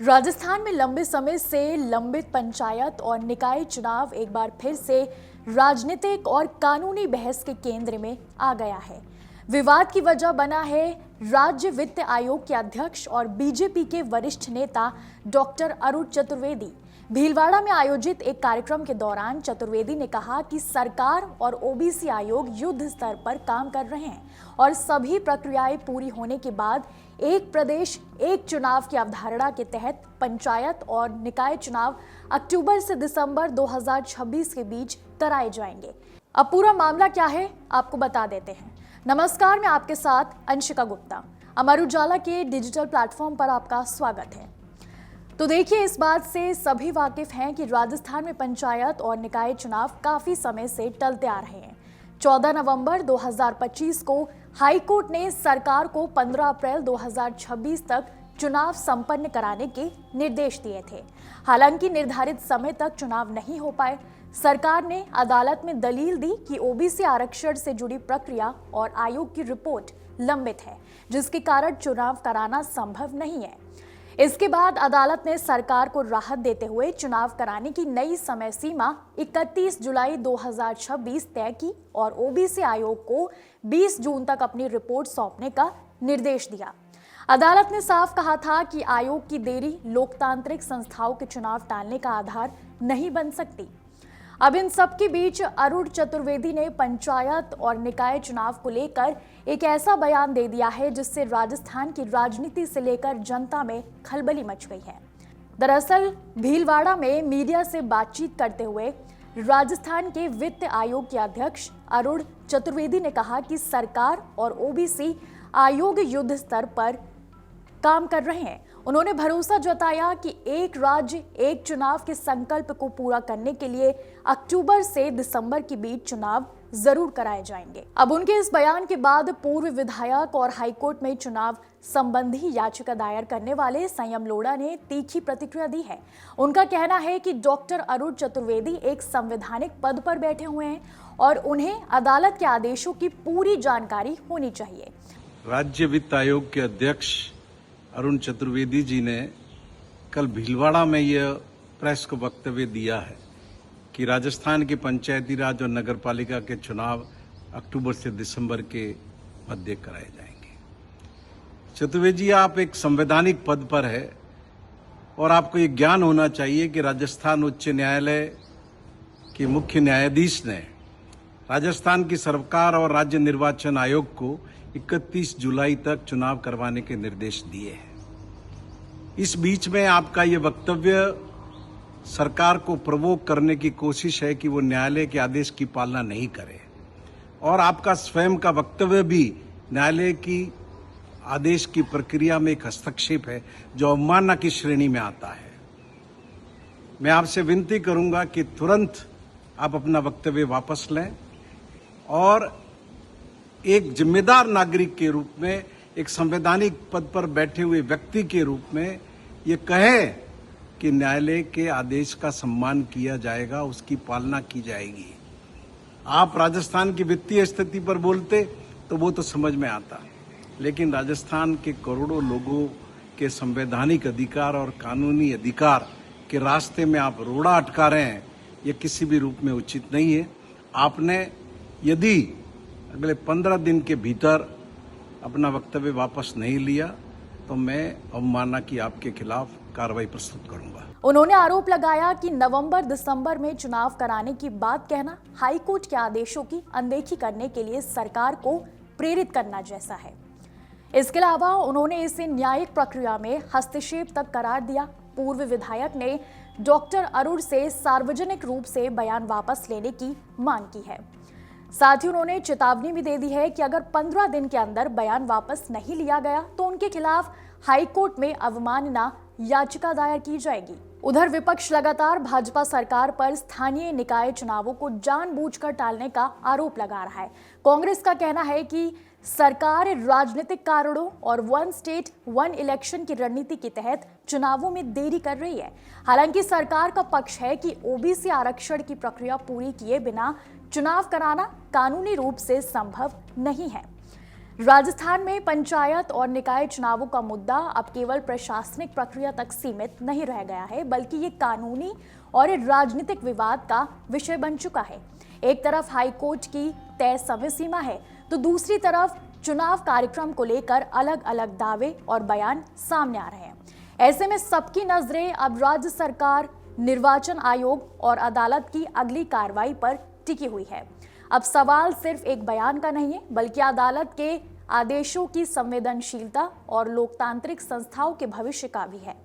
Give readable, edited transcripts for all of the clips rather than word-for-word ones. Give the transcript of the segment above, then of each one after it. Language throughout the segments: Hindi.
राजस्थान में लंबे समय से लंबित पंचायत और निकाय चुनाव एक बार फिर से राजनीतिक और कानूनी बहस के केंद्र में आ गया है। विवाद की वजह बना है राज्य वित्त आयोग के अध्यक्ष और बीजेपी के वरिष्ठ नेता डॉक्टर अरुण चतुर्वेदी। भीलवाड़ा में आयोजित एक कार्यक्रम के दौरान चतुर्वेदी ने कहा कि सरकार और ओबीसी आयोग युद्ध स्तर पर काम कर रहे हैं और सभी प्रक्रियाएं पूरी होने के बाद एक प्रदेश एक चुनाव की अवधारणा के तहत पंचायत और निकाय चुनाव अक्टूबर से दिसंबर 2026 के बीच कराए जाएंगे। अब पूरा मामला क्या है आपको बता देते हैं। नमस्कार, मैं आपके साथ अंशिका गुप्ता। अमर उजाला के डिजिटल प्लेटफॉर्म पर आपका स्वागत है। तो देखिए, इस बात से सभी वाकिफ हैं कि राजस्थान में पंचायत और निकाय चुनाव काफी समय से टलते आ रहे हैं। 14 नवंबर 2025 को हाई कोर्ट ने सरकार को 15 अप्रैल 2026 तक चुनाव संपन्न कराने के निर्देश दिए थे। हालांकि निर्धारित समय तक चुनाव नहीं हो पाए। सरकार ने अदालत में दलील दी कि ओबीसी आरक्षण से जुड़ी प्रक्रिया और आयोग की रिपोर्ट लंबित है, जिसके कारण चुनाव कराना संभव नहीं है। इसके बाद अदालत ने सरकार को राहत देते हुए चुनाव कराने की नई समय सीमा 31 जुलाई 2026 तय की और ओबीसी आयोग को 20 जून तक अपनी रिपोर्ट सौंपने का निर्देश दिया। अदालत ने साफ कहा था कि आयोग की देरी लोकतांत्रिक संस्थाओं के चुनाव टालने का आधार नहीं बन सकती। अब इन सब के बीच अरुण चतुर्वेदी ने पंचायत और निकाय चुनाव को लेकर एक ऐसा बयान दे दिया है जिससे राजस्थान की राजनीति से लेकर जनता में खलबली मच गई है। दरअसल भीलवाड़ा में मीडिया से बातचीत करते हुए राजस्थान के वित्त आयोग के अध्यक्ष अरुण चतुर्वेदी ने कहा कि सरकार और ओबीसी आयोग युद्ध स्तर पर काम कर रहे हैं। उन्होंने भरोसा जताया कि एक राज्य एक चुनाव के संकल्प को पूरा करने के लिए अक्टूबर से दिसंबर के बीच चुनाव जरूर कराए जाएंगे। अब उनके इस बयान के बाद पूर्व विधायक और हाईकोर्ट में चुनाव संबंधी याचिका दायर करने वाले संयम लोढ़ा ने तीखी प्रतिक्रिया दी है। उनका कहना है कि डॉक्टर अरुण चतुर्वेदी एक संवैधानिक पद पर बैठे हुए हैं और उन्हें अदालत के आदेशों की पूरी जानकारी होनी चाहिए। राज्य वित्त आयोग के अध्यक्ष अरुण चतुर्वेदी जी ने कल भीलवाड़ा में यह प्रेस को वक्तव्य दिया है कि राजस्थान के पंचायती राज और नगरपालिका के चुनाव अक्टूबर से दिसंबर के मध्य कराए जाएंगे। चतुर्वेदी जी, आप एक संवैधानिक पद पर है और आपको ये ज्ञान होना चाहिए कि राजस्थान उच्च न्यायालय के मुख्य न्यायाधीश ने राजस्थान की सरकार और राज्य निर्वाचन आयोग को 31 जुलाई तक चुनाव करवाने के निर्देश दिए हैं। इस बीच में आपका ये वक्तव्य सरकार को प्रवोक करने की कोशिश है कि वो न्यायालय के आदेश की पालना नहीं करे और आपका स्वयं का वक्तव्य भी न्यायालय की आदेश की प्रक्रिया में एक हस्तक्षेप है जो अवमानना की श्रेणी में आता है। मैं आपसे विनती करूंगा कि तुरंत आप अपना वक्तव्य वापस लें और एक जिम्मेदार नागरिक के रूप में, एक संवैधानिक पद पर बैठे हुए व्यक्ति के रूप में ये कहे कि न्यायालय के आदेश का सम्मान किया जाएगा, उसकी पालना की जाएगी। आप राजस्थान की वित्तीय स्थिति पर बोलते तो वो तो समझ में आता, लेकिन राजस्थान के करोड़ों लोगों के संवैधानिक अधिकार और कानूनी अधिकार के रास्ते में आप रोड़ा अटका रहे हैं, ये किसी भी रूप में उचित नहीं है। आपने यदि अगले 15 दिन के भीतर अपना वक्तव्य वापस नहीं लिया तो मैं अवमानना की आपके खिलाफ कार्रवाई प्रस्तुत करूंगा। उन्होंने आरोप लगाया कि नवंबर दिसंबर में चुनाव कराने की बात कहना हाईकोर्ट के आदेशों की अनदेखी करने के लिए सरकार को प्रेरित करना जैसा है। इसके अलावा उन्होंने इसे न्यायिक प्रक्रिया में हस्तक्षेप तक करार दिया। पूर्व विधायक ने डॉक्टर अरुण से सार्वजनिक रूप से बयान वापस लेने की मांग की है। साथ ही उन्होंने चेतावनी भी दे दी है कि अगर 15 दिन के अंदर बयान वापस नहीं लिया गया तो उनके खिलाफ हाईकोर्ट में अवमानना याचिका दायर की जाएगी। उधर विपक्ष लगातार भाजपा सरकार पर स्थानीय निकाय चुनावों को जानबूझकर टालने का आरोप लगा रहा है। कांग्रेस का कहना है कि सरकार राजनीतिक कारणों और वन स्टेट वन इलेक्शन की रणनीति के तहत चुनावों में देरी कर रही है। हालांकि सरकार का पक्ष है कि ओबीसी आरक्षण की प्रक्रिया पूरी किए बिना चुनाव कराना कानूनी रूप से संभव नहीं है। राजस्थान में पंचायत और निकाय चुनावों का मुद्दा अब केवल प्रशासनिक प्रक्रिया तक सीमित नहीं रह गया है, बल्कि ये कानूनी और राजनीतिक विवाद का विषय बन चुका है। एक तरफ हाईकोर्ट की तय समय सीमा है, तो दूसरी तरफ चुनाव कार्यक्रम को लेकर अलग अलग दावे और बयान सामने आ रहे हैं। ऐसे में सबकी नजरें अब राज्य सरकार, निर्वाचन आयोग और अदालत की अगली कार्रवाई पर टिकी हुई है। अब सवाल सिर्फ एक बयान का नहीं है, बल्कि अदालत के आदेशों की संवेदनशीलता और लोकतांत्रिक संस्थाओं के भविष्य का भी है।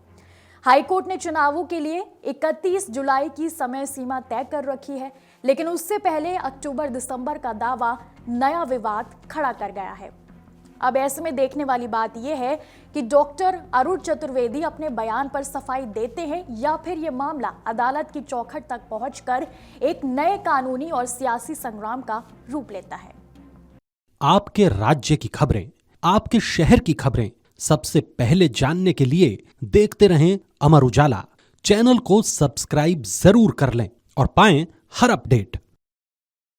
हाईकोर्ट ने चुनावों के लिए 31 जुलाई की समय सीमा तय कर रखी है, लेकिन उससे पहले अक्टूबर-दिसंबर का दावा नया विवाद खड़ा कर गया है। अब ऐसे में देखने वाली बात यह है कि डॉक्टर अरुण चतुर्वेदी अपने बयान पर सफाई देते हैं या फिर यह मामला अदालत की चौखट तक पहुंचकर एक नए कानूनी और सियासी संग्राम का रूप लेता है। आपके राज्य की खबरें, आपके शहर की खबरें सबसे पहले जानने के लिए देखते रहें अमर उजाला। चैनल को सब्सक्राइब जरूर कर लें और पाएं हर अपडेट।